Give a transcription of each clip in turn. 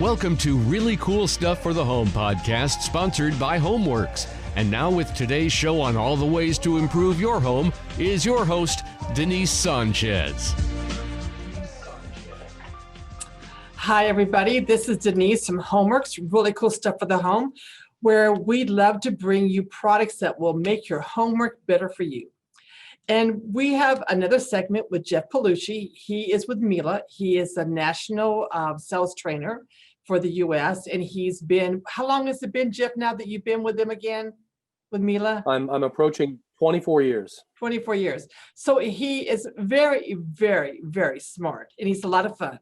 Welcome to Really Cool Stuff for the Home podcast, sponsored by HomeWorks. And now with today's show on all the ways to improve your home is your host, Denise Sanchez. Hi, everybody. This is Denise from HomeWorks, Really Cool Stuff for the Home, where we love to bring you products that will make your homework better for you. And we have another segment with Jeff Polucci. He is with Miele. He is a national sales trainer for the U.S. And he's been, how long has it been, Jeff, now that you've been with them again, with Miele? I'm approaching 24 years. 24 years. So he is very, very, very smart, and he's a lot of fun.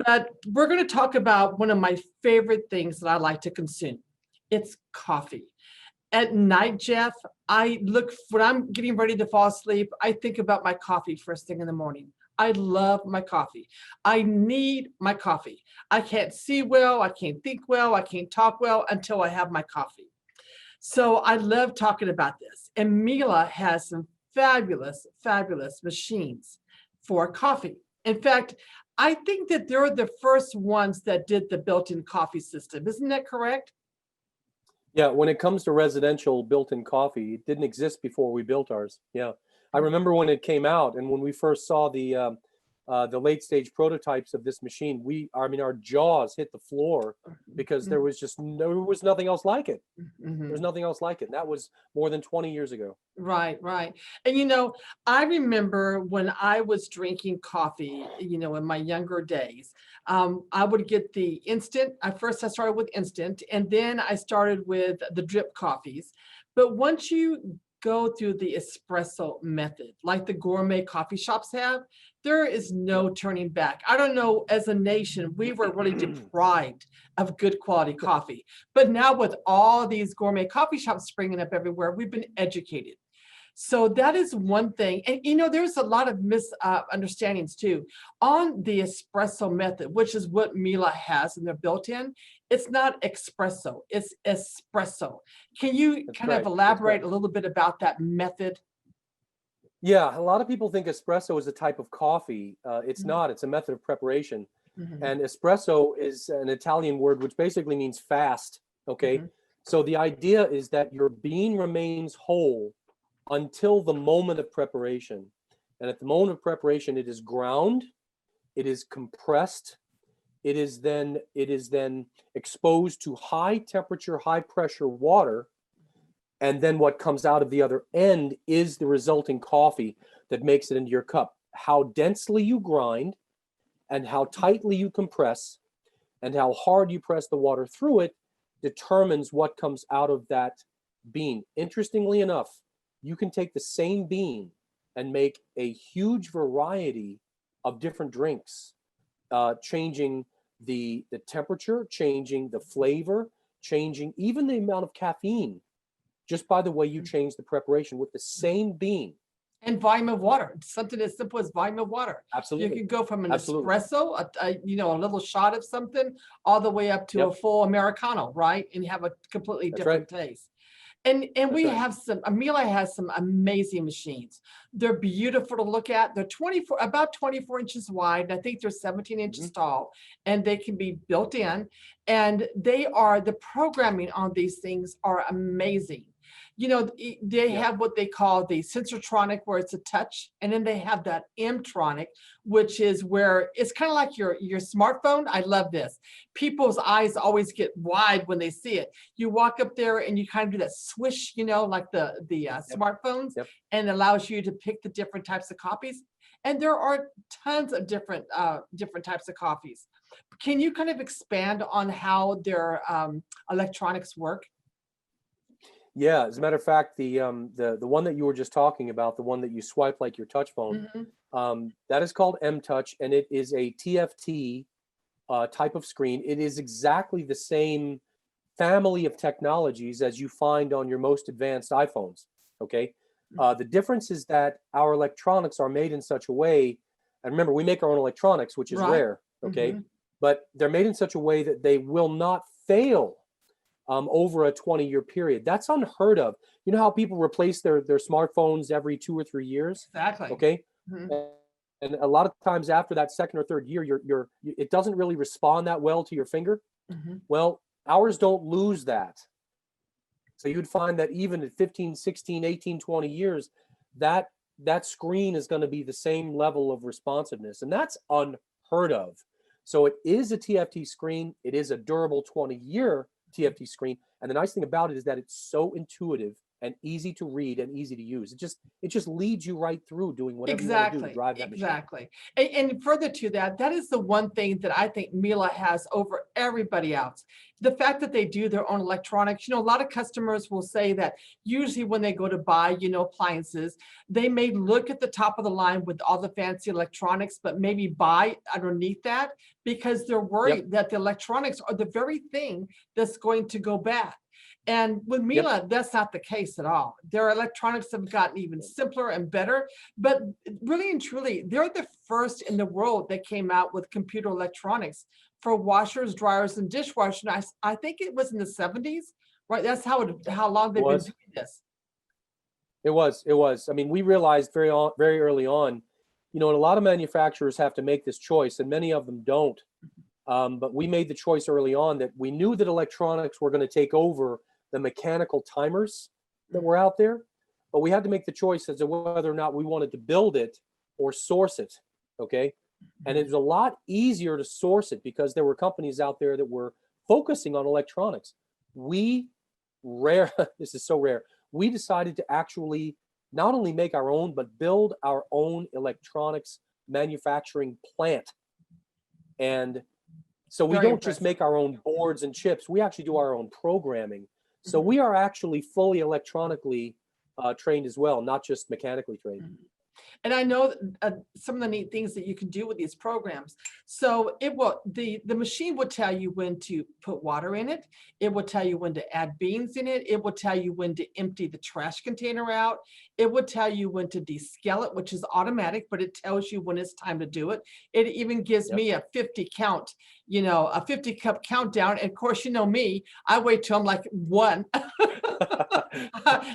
But we're going to talk about one of my favorite things that I like to consume. It's coffee. At night, Jeff, when I'm getting ready to fall asleep, I think about my coffee first thing in the morning. I love my coffee. I need my coffee. I can't see well, I can't think well, I can't talk well until I have my coffee. So I love talking about this. And Miele has some fabulous, fabulous machines for coffee. In fact, I think that they're the first ones that did the built-in coffee system. Isn't that correct? Yeah, when it comes to residential built-in coffee, it didn't exist before we built ours. Yeah, I remember when it came out, and when we first saw the late-stage prototypes of this machine, our jaws hit the floor because there was nothing else like it. Mm-hmm. There was nothing else like it. And that was more than 20 years ago. Right. And I remember when I was drinking coffee, in my younger days, I would get the instant. I started with instant, and then I started with the drip coffees. But once you go through the espresso method, like the gourmet coffee shops have, there is no turning back. I don't know, as a nation, we were really deprived of good quality coffee. But now with all these gourmet coffee shops springing up everywhere, we've been educated. So that is one thing. And, there's a lot of misunderstandings too. On the espresso method, which is what Miele has in their built-in, it's not espresso, it's espresso. Can you kind of elaborate a little bit about that method? Yeah, a lot of people think espresso is a type of coffee. It's not. It's a method of preparation. Mm-hmm. And espresso is an Italian word which basically means fast. Okay. Mm-hmm. So the idea is that your bean remains whole until the moment of preparation. And at the moment of preparation, it is ground, it is compressed, it is then exposed to high temperature, high pressure water. And then what comes out of the other end is the resulting coffee that makes it into your cup. How densely you grind and how tightly you compress and how hard you press the water through it determines what comes out of that bean. Interestingly enough, you can take the same bean and make a huge variety of different drinks, changing the temperature, changing the flavor, changing even the amount of caffeine, just by the way you change the preparation with the same bean. And volume of water. Something as simple as volume of water. Absolutely. You can go from an Absolutely. espresso, a little shot of something, all the way up to a full Americano, right? And have a completely different taste. And we have Miele has some amazing machines. They're beautiful to look at. They're about 24 inches wide. And I think they're 17 inches tall, and they can be built in. And the programming on these things are amazing. They have what they call the sensortronic, where it's a touch, and then they have that M-tronic, which is where it's kind of like your smartphone. I love this. People's eyes always get wide when they see it. You walk up there and you kind of do that swish, like the smartphones, and it allows you to pick the different types of coffees. And there are tons of different types of coffees. Can you kind of expand on how their electronics work? Yeah, as a matter of fact, the one that you were just talking about, the one that you swipe like your touch phone, that is called M-Touch, and it is a TFT type of screen. It is exactly the same family of technologies as you find on your most advanced iPhones. Okay, the difference is that our electronics are made in such a way, and remember, we make our own electronics, which is rare. Okay, but they're made in such a way that they will not fail over a 20-year period. That's unheard of. You know how people replace their smartphones every 2 or 3 years? Exactly. Okay. And a lot of times after that second or third year, it doesn't really respond that well to your finger. Well, ours don't lose that. So you'd find that even at 15, 16, 18, 20 years, that screen is going to be the same level of responsiveness. And that's unheard of. So it is a TFT screen. It is a durable 20-year TFT screen. And the nice thing about it is that it's so intuitive and easy to read and easy to use. It just leads you right through doing whatever you want to do to drive that machine. Exactly. And further to that, that is the one thing that I think Miele has over everybody else. The fact that they do their own electronics. A lot of customers will say that usually when they go to buy, appliances, they may look at the top of the line with all the fancy electronics, but maybe buy underneath that because they're worried that the electronics are the very thing that's going to go bad. And with Miele, that's not the case at all. Their electronics have gotten even simpler and better, but really and truly, they're the first in the world that came out with computer electronics for washers, dryers, and dishwashers. And I think it was in the 70s, right? That's how long they've been doing this. It was. I mean, we realized very early on, and a lot of manufacturers have to make this choice, and many of them don't. But we made the choice early on that we knew that electronics were going to take over the mechanical timers that were out there, but we had to make the choice as to whether or not we wanted to build it or source it. Okay. And it was a lot easier to source it because there were companies out there that were focusing on electronics. This is so rare. We decided to actually not only make our own, but build our own electronics manufacturing plant. And so we don't just make our own boards and chips. We actually do our own programming. So we are actually fully electronically trained as well, not just mechanically trained. And I know some of the neat things that you can do with these programs. So the machine will tell you when to put water in it. It will tell you when to add beans in it. It will tell you when to empty the trash container out. It will tell you when to descale it, which is automatic, but it tells you when it's time to do it. It even gives me a 50 count, a 50 cup countdown. And of course, me, I wait till I'm like 1.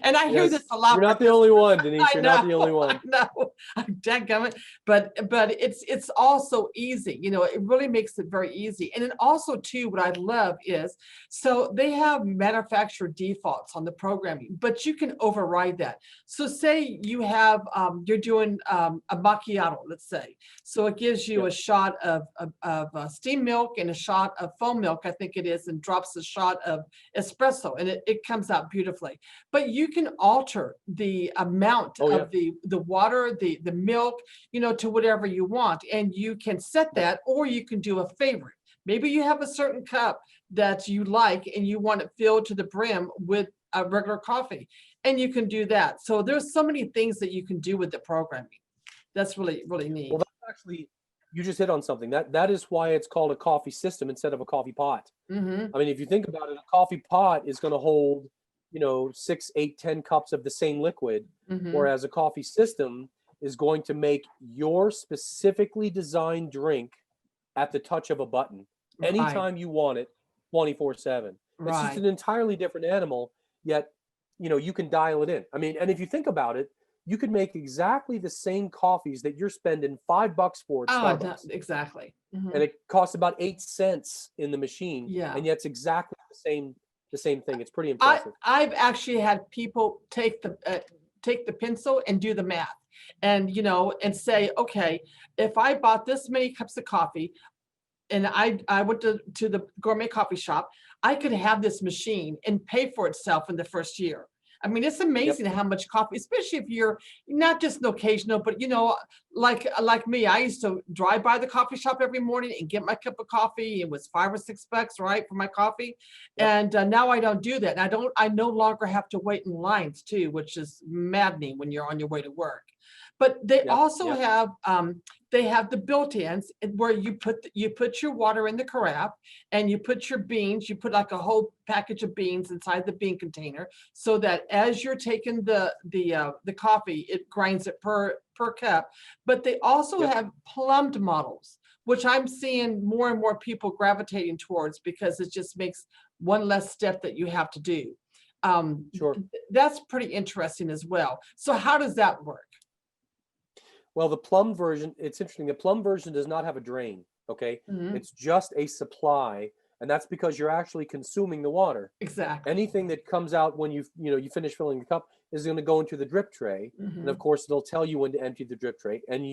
And I hear this a lot. You're not the only one, Denise. You're not the only one. No, I'm dadgummit. But it's also easy. It really makes it very easy. And then also too, what I love is, so they have manufacturer defaults on the programming, but you can override that. So say you have, you're doing a macchiato, let's say. So it gives you a shot of steamed milk and a shot of foam milk, I think it is, and drops a shot of espresso, and it comes out beautifully. But you can alter the amount of the water, the milk, to whatever you want. And you can set that, or you can do a favorite. Maybe you have a certain cup that you like and you want it filled to the brim with a regular coffee, and you can do that. So there's so many things that you can do with the programming. That's really, really neat. Well, that's actually, you just hit on something. That is why it's called a coffee system instead of a coffee pot. I mean, if you think about it, a coffee pot is going to hold 6, 8, 10 cups of the same liquid, whereas a coffee system is going to make your specifically designed drink at the touch of a button anytime you want it, 24/7. It's just an entirely different animal, yet you can dial it in. I mean, and if you think about it, you could make exactly the same coffees that you're spending $5 for at Starbucks. Exactly. And it costs about 8 cents in the machine. And yet it's exactly the same thing. It's pretty impressive. I've actually had people take the pencil and do the math, and and say, okay, if I bought this many cups of coffee and I went to the gourmet coffee shop, I could have this machine and pay for itself in the first year. I mean, it's amazing how much coffee, especially if you're not just an occasional, but like me, I used to drive by the coffee shop every morning and get my cup of coffee. It was $5 or $6, right, for my coffee. And now I don't do that. And I no longer have to wait in lines too, which is maddening when you're on your way to work. But they also have the built-ins where you put your water in the carafe, and you put your beans. You put like a whole package of beans inside the bean container, so that as you're taking the coffee, it grinds it per cup. But they also have plumbed models, which I'm seeing more and more people gravitating towards because it just makes one less step that you have to do. That's pretty interesting as well. So how does that work? Well, the plum version, it's interesting. The plum version does not have a drain. Okay. Mhm. It's just a supply. And that's because you're actually consuming the water. Exactly. Anything that comes out when you finish filling the cup is going to go into the drip tray. And of Mhm. course, they'll tell you when to empty the drip tray. And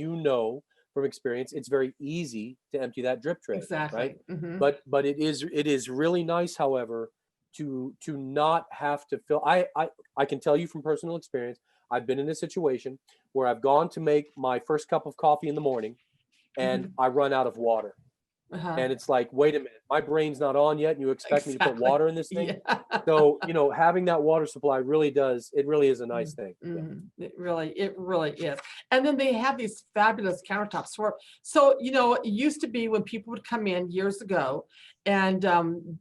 from experience, it's very easy to empty that drip tray, right? Exactly. Mhm. But it is really nice, however, to not have to fill. I can tell you from personal experience, I've been in a situation where I've gone to make my first cup of coffee in the morning and Mhm. I run out of water. Uh-huh. And it's like, wait a minute, my brain's not on yet, and you expect me to put Exactly. water in this thing? Yeah. So, having that water supply it really is a nice thing. Yeah. It really is. And then they have these fabulous countertops so, it used to be when people would come in years ago and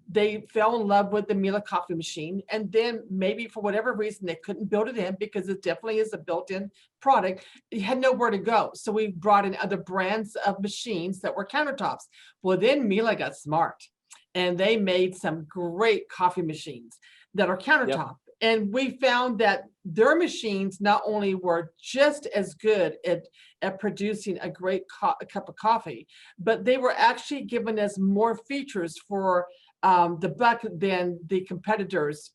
they fell in love with the Miele coffee machine. And then maybe for whatever reason, they couldn't build it in because it definitely is a built-in product. It had nowhere to go. So we brought in other brands of machines that were countertops. Well, then Miele got smart and they made some great coffee machines that are Yep. countertop. And we found that their machines not only were just as good at producing a great cup of coffee, but they were actually giving us more features for the buck than the competitors,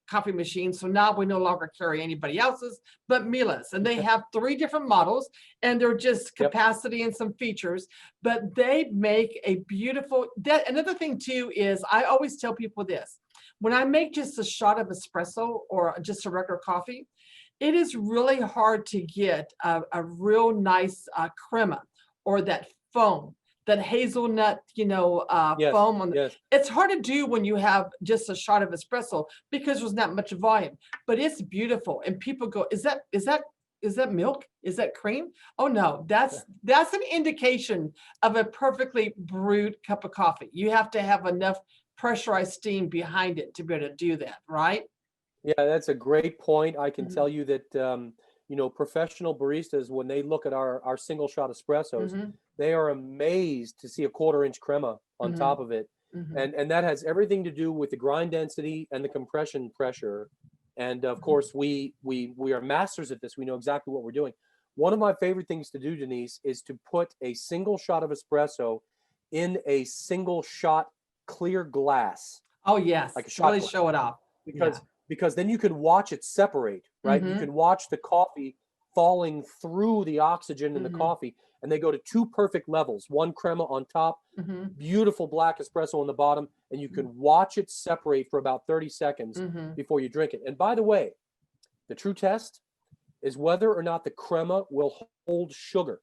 coffee machines. So now we no longer carry anybody else's but Miele's. And they have 3 different models, and they're just Yep. capacity and some features, but they make a beautiful. Another thing too is I always tell people this. When I make just a shot of espresso or just a regular coffee, it is really hard to get a real nice crema or that foam, that hazelnut, Yes. foam. Yes. It's hard to do when you have just a shot of espresso because there's not much volume, but it's beautiful. And people go, is that milk? Is that cream? Oh no, that's an indication of a perfectly brewed cup of coffee. You have to have enough pressurized steam behind it to be able to do that, right? Yeah, that's a great point. I can Mhm. tell you that professional baristas, when they look at our single shot espressos, Mhm. they are amazed to see a 1/4 inch crema on Mhm. top of it. Mhm. And that has everything to do with the grind density and the compression pressure. And of Mhm. course, we are masters at this. We know exactly what we're doing. One of my favorite things to do, Denise, is to put a single shot of espresso in a single shot clear glass, Oh yes, like a shot really glass, show it off. Yeah. because then you can watch it separate, right? You Mhm. can watch the coffee falling through the oxygen in the Mhm. coffee, and they go to 2 perfect levels, one crema on top, Mhm. beautiful black espresso on the bottom, and you can watch it separate for about 30 seconds Mhm. before you drink it. And by the way, the true test is whether or not the crema will hold sugar.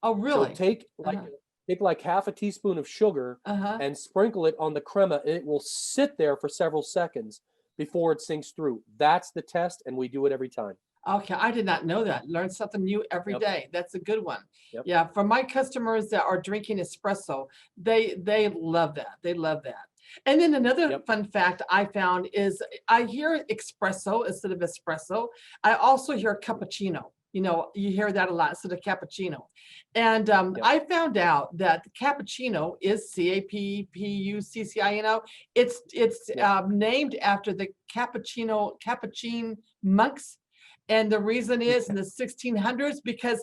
Oh So really? Uh-huh. take like half a teaspoon of sugar Uh-huh. and sprinkle it on the crema, and it will sit there for several seconds before it sinks through. That's the test, and we do it every time. Okay, I did not know that. Learn something new every Yep. day. That's a good one. Yep. Yeah, for my customers that are drinking espresso, they love that. They love that. And then another Yep. fun fact I found is I hear espresso instead of espresso. I also hear cappuccino. You hear that a lot instead of cappuccino. And Yep. I found out that cappuccino is CAPPUCCINO. It's Yep. named after the Capuchin monks. And the reason is in the 1600s because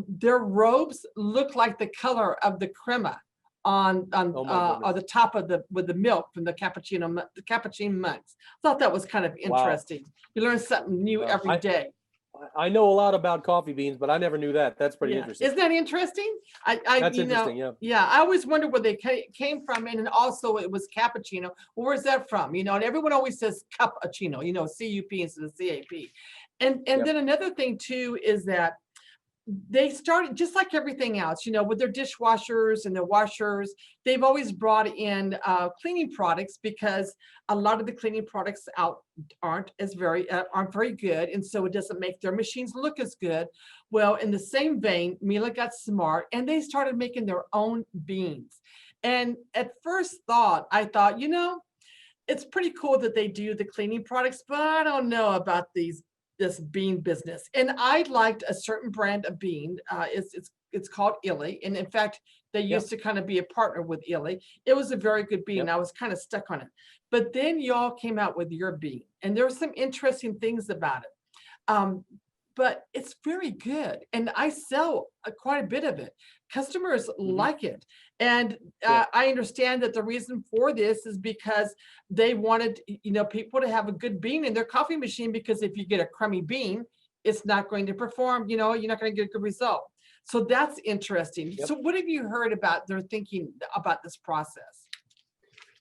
their robes look like the color of the crema Oh my goodness. the top of the milk from the cappuccino monks. Thought that was kind of Wow. interesting. You learn something new Wow. every day. I know a lot about coffee beans, but I never knew that. That's pretty Yeah, interesting. isn't that interesting? That's interesting. Yeah. Yeah, I always wondered where they came from, and then also it was cappuccino. Where's that from? And everyone always says cappuccino, CUP instead of CAP. And Yep. then another thing too is that they started just like everything else, with their dishwashers and their washers. They've always brought in cleaning products because a lot of the cleaning products out aren't very good, and so it doesn't make their machines look as good. Well, in the same vein, Miele got smart and they started making their own beans. And at first I thought, it's pretty cool that they do the cleaning products, but I don't know about this bean business. And I liked a certain brand of bean. It's called Illy, and in fact, they Yep. used to kind of be a partner with Illy. It was a very good bean. Yep. I was kind of stuck on it, but then y'all came out with your bean, and there were some interesting things about it. Um, but it's very good. And I sell quite a bit of it. Customers like it. And I understand that the reason for this is because they wanted, people to have a good bean in their coffee machine, because if you get a crummy bean, it's not going to perform, you're not going to get a good result. So that's interesting. So what have you heard about their thinking about this process?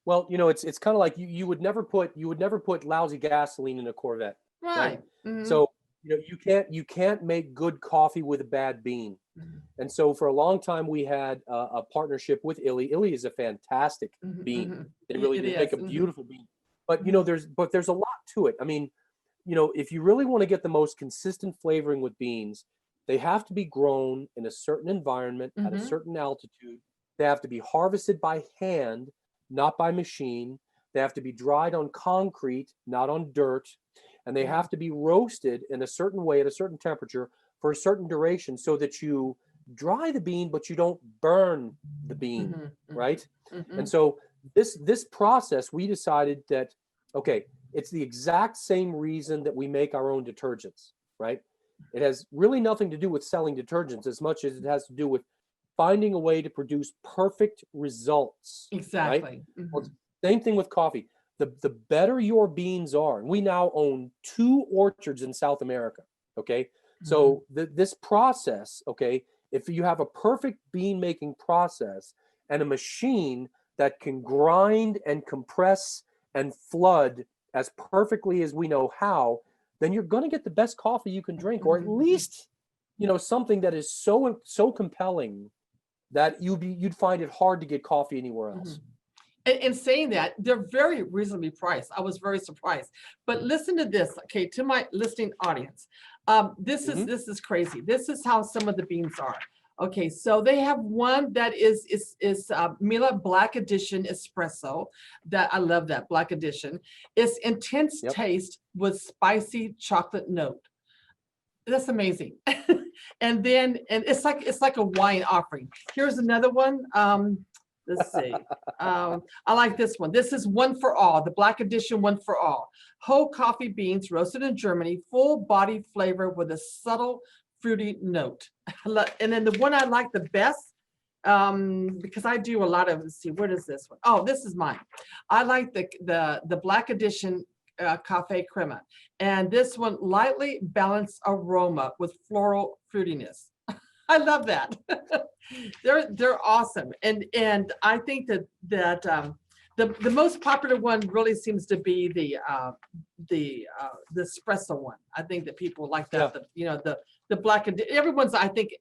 Well, it's kind of like you would never put lousy gasoline in a Corvette. Right. So, you can't make good coffee with a bad bean. And so for a long time we had a partnership with Illy. Illy is a fantastic bean. They really make a beautiful bean. But there's a lot to it. I mean, if you really want to get the most consistent flavoring with beans, they have to be grown in a certain environment at a certain altitude. They have to be harvested by hand, not by machine. They have to be dried on concrete, not on dirt. And they have to be roasted in a certain way at a certain temperature for a certain duration, so that you dry the bean, but you don't burn the bean, right? And so this process, we decided that, okay, it's the exact same reason that we make our own detergents, right? It has really nothing to do with selling detergents as much as it has to do with finding a way to produce perfect results. Exactly. Right? Well, same thing with coffee. The better your beans are, and we now own 2 orchards in South America, okay? So this process, okay, if you have a perfect bean making process and a machine that can grind and compress and flood as perfectly as we know how, then you're going to get the best coffee you can drink, or at least, something that is so compelling that you'd find it hard to get coffee anywhere else. And saying that, they're very reasonably priced. I was very surprised. But listen to this, okay, to my listening audience. This is crazy. This is how some of the beans are. Okay, so they have one that is Miele Black Edition Espresso. That I love that Black Edition. It's intense taste with spicy chocolate note. That's amazing. And it's like a wine offering. Here's another one. Let's see. I like this one. This is One for All, the Black Edition One for All. Whole coffee beans roasted in Germany, full body flavor with a subtle fruity note. And then the one I like the best, because I do a lot of, let's see, what is this one? Oh, this is mine. I like the Black Edition Cafe Crema. And this one, lightly balanced aroma with floral fruitiness. I love that. They're awesome, and I think that the most popular one really seems to be the espresso one. I think that people like that. The black. Everyone's, I think,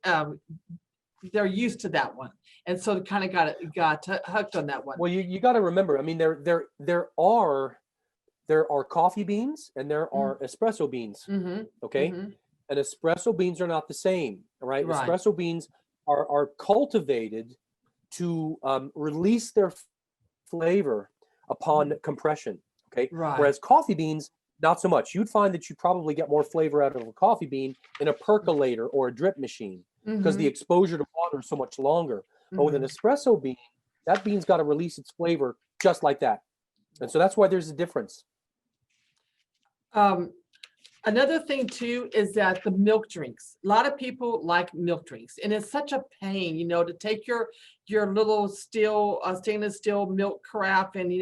they're used to that one, and so kind of got hooked on that one. Well, you got to remember. I mean, there are coffee beans and there are espresso beans. Okay. And espresso beans are not the same, right? Espresso beans are cultivated to release their flavor upon compression, okay? Whereas coffee beans, not so much. You'd find that you probably get more flavor out of a coffee bean in a percolator or a drip machine, because the exposure to water is so much longer. But with an espresso bean, that bean's got to release its flavor just like that. And so that's why there's a difference. Another thing too is that the milk drinks. A lot of people like milk drinks, and it's such a pain, to take your little stainless steel milk carafe and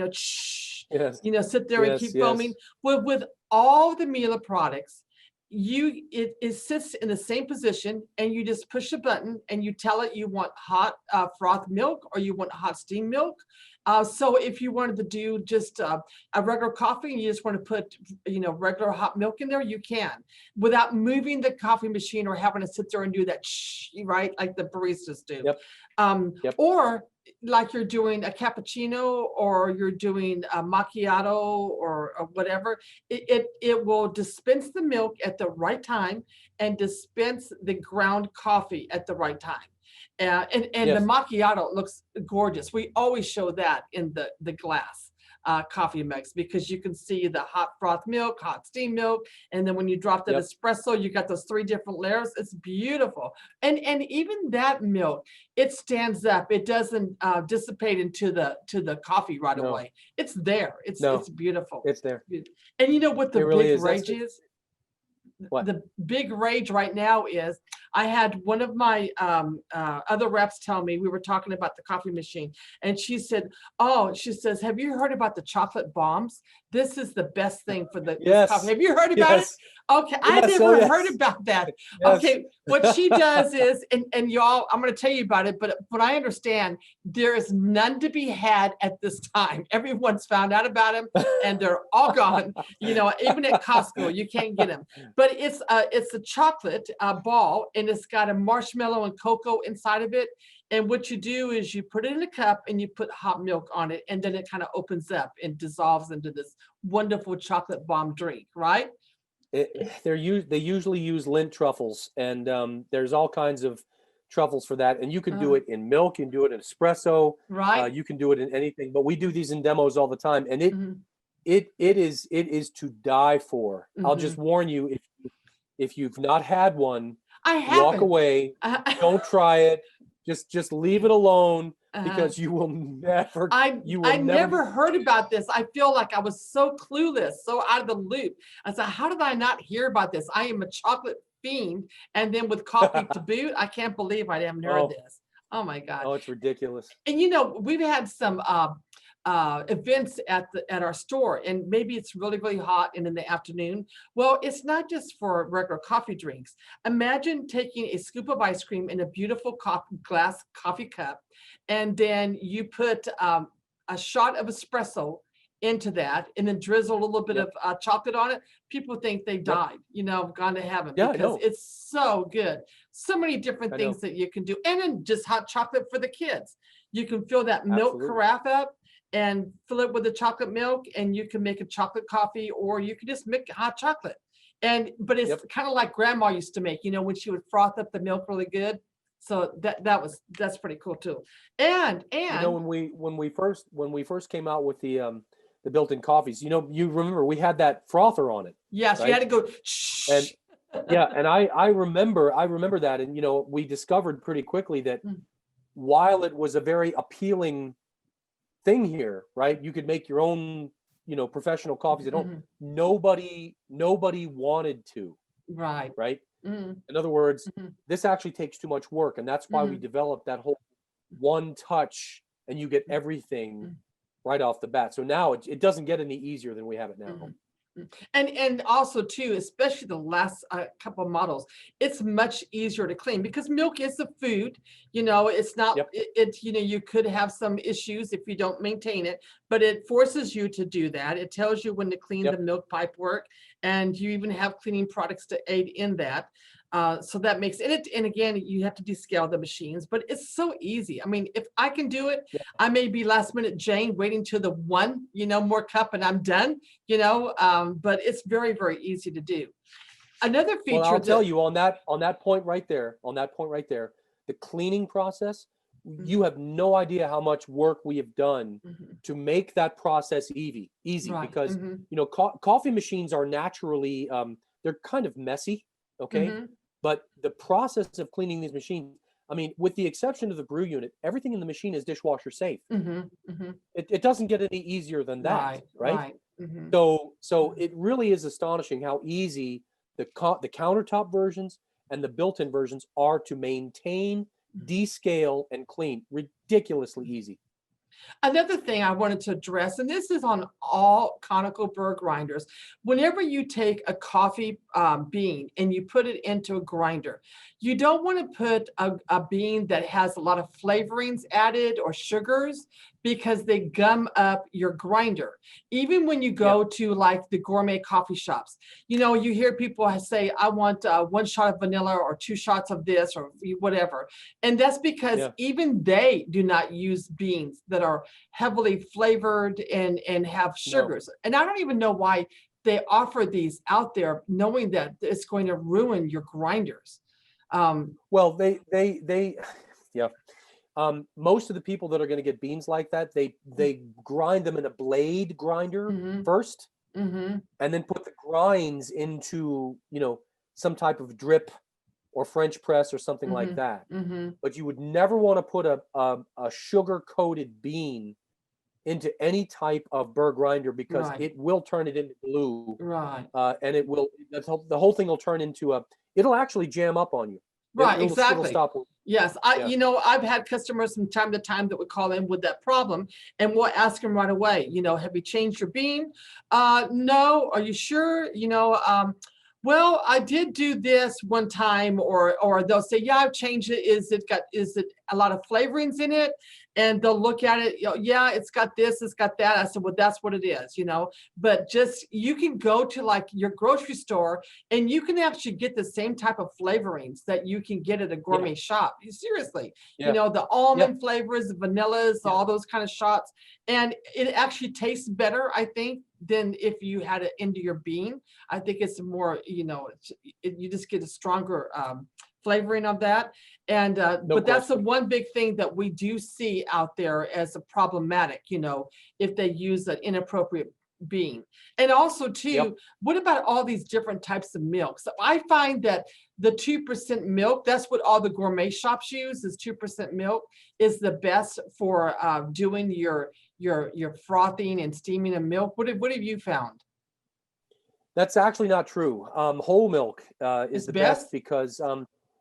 sit there and keep foaming. With all the Miele products, it sits in the same position, and you just push a button and you tell it you want hot froth milk or you want hot steam milk. So if you wanted to do just a regular coffee and you just want to put, regular hot milk in there, you can, without moving the coffee machine or having to sit there and do that, right? Like the baristas do. Or like you're doing a cappuccino or you're doing a macchiato or whatever, it will dispense the milk at the right time and dispense the ground coffee at the right time. And the macchiato looks gorgeous. We always show that in the glass coffee mix, because you can see the hot froth milk, hot steam milk, and then when you drop that espresso, you got those 3 different layers. It's beautiful. And even that milk, it stands up. It doesn't dissipate into the coffee right away. It's there. It's beautiful. It's there. And you know what the really big rage is? What? the big rage right now is I had one of my other reps tell me, we were talking about the coffee machine, and she said, oh, she says, have you heard about the chocolate bombs? This is the best thing for this Yes. coffee. Have you heard about Yes. it? Okay, I Yes. never Oh, yes. heard about that. Yes. Okay, what she does is, and y'all, I'm going to tell you about it, but I understand there is none to be had at this time. Everyone's found out about them and they're all gone. You know, even at Costco, you can't get them. But it's a chocolate ball, and it's got a marshmallow and cocoa inside of it. And what you do is you put it in a cup and you put hot milk on it, and then it kind of opens up and dissolves into this wonderful chocolate bomb drink, right? They usually use Lindt truffles, and there's all kinds of truffles for that. And you can do it in milk, you can do it in espresso, right? You can do it in anything. But we do these in demos all the time, and it is to die for. I'll just warn you, if you've not had one, I haven't. walk away. Don't try it. Just leave it alone, because you will never. I never heard about this. I feel like I was so clueless, so out of the loop. I said, how did I not hear about this? I am a chocolate fiend, and then with coffee to boot, I can't believe I haven't heard this. Oh my God. Oh, it's ridiculous. And you know, we've had some events at our store, and maybe it's really, really hot and in the afternoon. Well, it's not just for regular coffee drinks. Imagine taking a scoop of ice cream in a beautiful glass coffee cup, and then you put a shot of espresso into that, and then drizzle a little bit of chocolate on it. People think they died, you know, gone to heaven, because it's so good. So many different things that you can do. And then just hot chocolate for the kids. You can fill that milk carafe up and fill it with the chocolate milk, and you can make a chocolate coffee, or you can just make hot chocolate. But it's kind of like grandma used to make, you know, when she would froth up the milk really good. So that's pretty cool too. And you know, when we first came out with the built-in coffees, you know, you remember we had that frother on it. Yes, right? you had to go shh. And and I remember that, and you know, we discovered pretty quickly that while it was a very appealing thing here, right? You could make your own, you know, professional coffees at home. Nobody wanted to. Right. Right. In other words, this actually takes too much work, and that's why we developed that whole one touch, and you get everything right off the bat. So now it doesn't get any easier than we have it now. And also too, especially the last couple of models, it's much easier to clean, because milk is a food. You know, it's not. It you know, you could have some issues if you don't maintain it, but it forces you to do that. It tells you when to clean the milk pipe work, and you even have cleaning products to aid in that. So that makes it, and again, you have to descale the machines, but it's so easy. I mean, if I can do it, I may be last minute Jane waiting to the one, you know, more cup and I'm done, you know, but it's very, very easy to do. Another feature. Well, I'll tell you on that point right there, the cleaning process, you have no idea how much work we have done to make that process easy, because, you know, coffee machines are naturally, they're kind of messy. Okay. But the process of cleaning these machines, I mean, with the exception of the brew unit, everything in the machine is dishwasher safe. It doesn't get any easier than that, right? So it really is astonishing how easy the countertop versions and the built-in versions are to maintain, descale, and clean. Ridiculously easy. Another thing I wanted to address, and this is on all conical burr grinders, whenever you take a coffee bean and you put it into a grinder, you don't want to put a bean that has a lot of flavorings added or sugars, because they gum up your grinder. Even when you go to like the gourmet coffee shops, you know, you hear people say, I want 1 shot of vanilla or 2 shots of this or whatever. And that's because even they do not use beans that are heavily flavored and have sugars. And I don't even know why they offer these out there, knowing that it's going to ruin your grinders. Well, they most of the people that are going to get beans like that, they grind them in a blade grinder first, and then put the grinds into, you know, some type of drip or French press or something like that. But you would never want to put a sugar coated bean into any type of burr grinder because Right. it will turn it into glue, Right. and it will the whole thing will turn into it'll actually jam up on you. Right, It'll exactly. stop. Yes, Yeah. I've had customers from time to time that would call in with that problem, and we'll ask them right away, have you changed your bean? No, are you sure? Well, I did do this one time, or they'll say, yeah, I've changed it. Is it a lot of flavorings in it? And they'll look at it, yeah, it's got this, it's got that. I said, well, that's what it is, but just you can go to like your grocery store and you can actually get the same type of flavorings that you can get at a gourmet shop. Seriously, the almond flavors, the vanillas, all those kind of shots. And it actually tastes better, I think, than if you had it into your bean. I think it's more, you just get a stronger flavoring of that. And but that's the one big thing that we do see out there as a problematic, if they use an inappropriate bean. And also too, what about all these different types of milk? So I find that the 2% milk, that's what all the gourmet shops use, is 2% milk is the best for doing your frothing and steaming of milk. What have you found? That's actually not true. Whole milk is the best because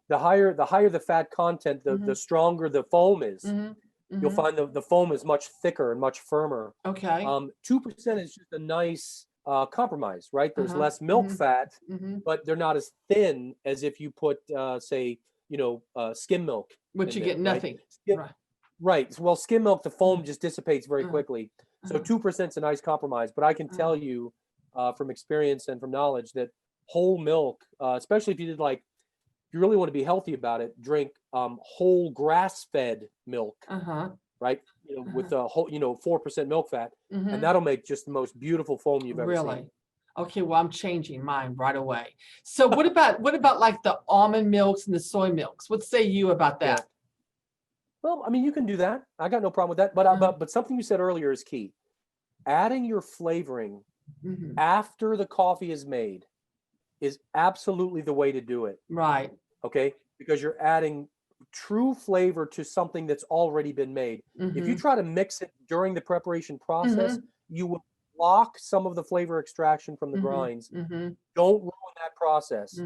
the higher the fat content, the stronger the foam is. You'll find the foam is much thicker and much firmer. Okay. 2% is just a nice compromise, right? There's less milk fat, but they're not as thin as if you put, say, skim milk. Which you get nothing. Right. Well, skim milk, the foam just dissipates very quickly. So 2% is a nice compromise. But I can tell you from experience and from knowledge that whole milk, especially if you you really want to be healthy about it, drink whole grass-fed milk, right? With a whole, 4% milk fat, and that'll make just the most beautiful foam you've ever seen. Okay, well, I'm changing mine right away. So what about like the almond milks and the soy milks? What say you about that? Yeah. Well, I mean, you can do that. I got no problem with that. But something you said earlier is key. Adding your flavoring after the coffee is made is absolutely the way to do it. Right. Okay, because you're adding true flavor to something that's already been made. If you try to mix it during the preparation process, you will block some of the flavor extraction from the grinds. Don't ruin that process.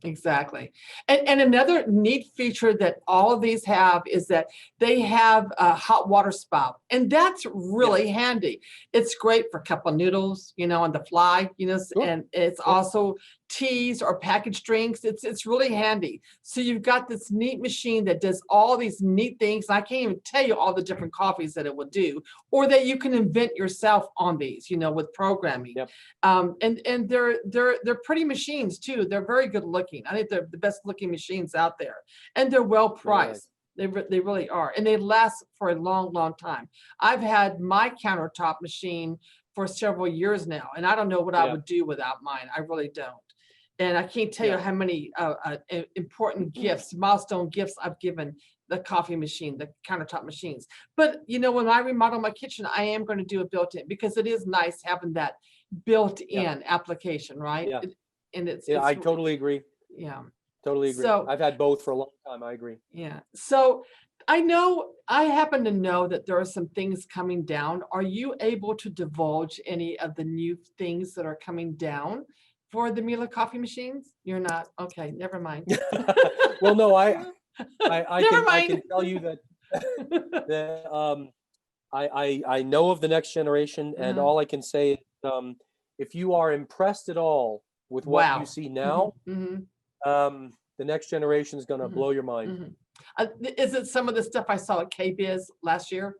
Exactly. And another neat feature that all of these have is that they have a hot water spout, and that's really handy. It's great for cup of noodles, on the fly, and it's also teas or packaged drinks. It's really handy. So you've got this neat machine that does all these neat things. I can't even tell you all the different coffees that it will do, or that you can invent yourself on these, with programming. And they're pretty machines too. They're very good looking. I think they're the best looking machines out there, and they're well priced. They really are, and they last for a long, long time. I've had my countertop machine for several years now, and I don't know what I would do without mine. I really don't. And I can't tell you how many important gifts, milestone gifts I've given the coffee machine, the countertop machines. But, when I remodel my kitchen, I am going to do a built-in, because it is nice having that built-in application, right? I totally agree. Yeah. Totally agree. So, I've had both for a long time. I agree. Yeah. So I happen to know that there are some things coming down. Are you able to divulge any of the new things that are coming down for the Miele coffee machines? You're not. Okay, never mind. Well, no, I can tell you that I know of the next generation, and all I can say is if you are impressed at all with what you see now, the next generation is going to blow your mind. Is it some of the stuff I saw at KBiz last year?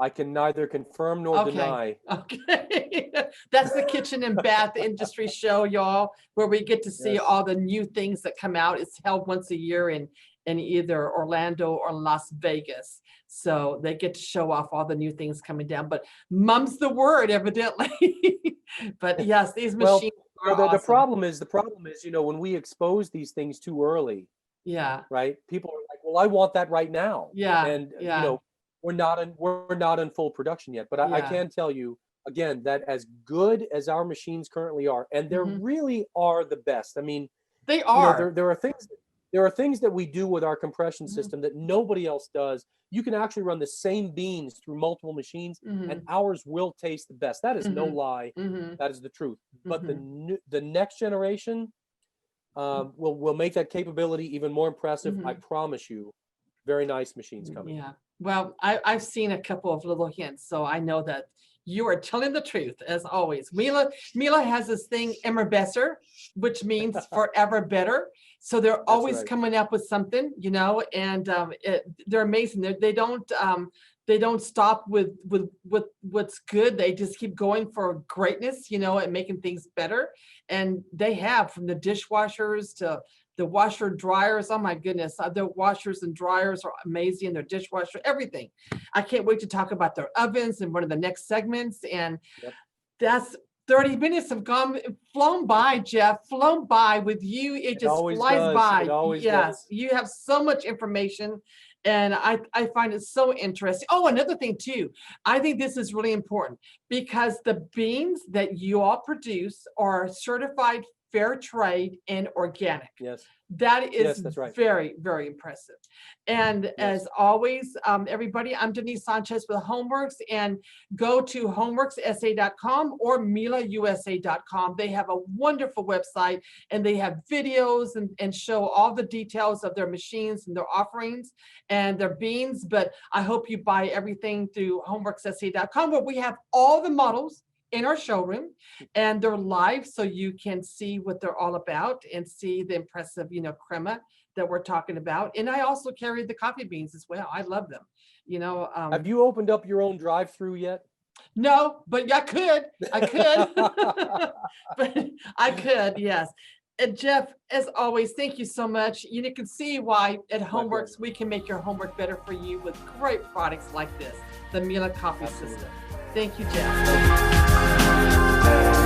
I can neither confirm nor deny. Okay. That's the kitchen and bath industry show, y'all, where we get to see all the new things that come out. It's held once a year in either Orlando or Las Vegas. So they get to show off all the new things coming down. But mum's the word, evidently. But yes, these machines are awesome. The problem is, when we expose these things too early, right? People are like, well, I want that right now. And we're not in full production yet, but I can tell you again that as good as our machines currently are, and they really are the best. I mean, they are. There are things There are things that we do with our compression system that nobody else does. You can actually run the same beans through multiple machines, and ours will taste the best. That is no lie. That is the truth. But the next generation will make that capability even more impressive. I promise you. Very nice machines coming. Yeah. Well, I've seen a couple of little hints, so I know that you are telling the truth as always. Miele has this thing, immer besser, which means forever better. So they're always coming up with something, you know, and they're amazing. They don't stop with what's good. They just keep going for greatness, you know, and making things better. And they have, from the dishwashers to the washer dryers. Oh my goodness. Their washers and dryers are amazing. Their dishwasher, everything. I can't wait to talk about their ovens in one of the next segments. And that's 30 minutes have flown by, Jeff, flown by with you. It just flies by. It always yes. does. You have so much information. And I find it so interesting. Oh, another thing too. I think this is really important because the beans that you all produce are certified fair trade and organic. Yes. That is that's right. very, very impressive. And as always, everybody, I'm Denise Sanchez with Homeworks, and go to homeworkssa.com or mieleusa.com. They have a wonderful website, and they have videos and show all the details of their machines and their offerings and their beans. But I hope you buy everything through homeworkssa.com, where we have all the models in our showroom, and they're live, so you can see what they're all about and see the impressive, you know, crema that we're talking about. And I also carry the coffee beans as well. I love them. You know, have you opened up your own drive-through yet? No, but I could, but I could, yes. And Jeff, as always, thank you so much. You can see why at Homeworks we can make your homework better for you with great products like this, the Miele coffee system. Thank you, Jeff.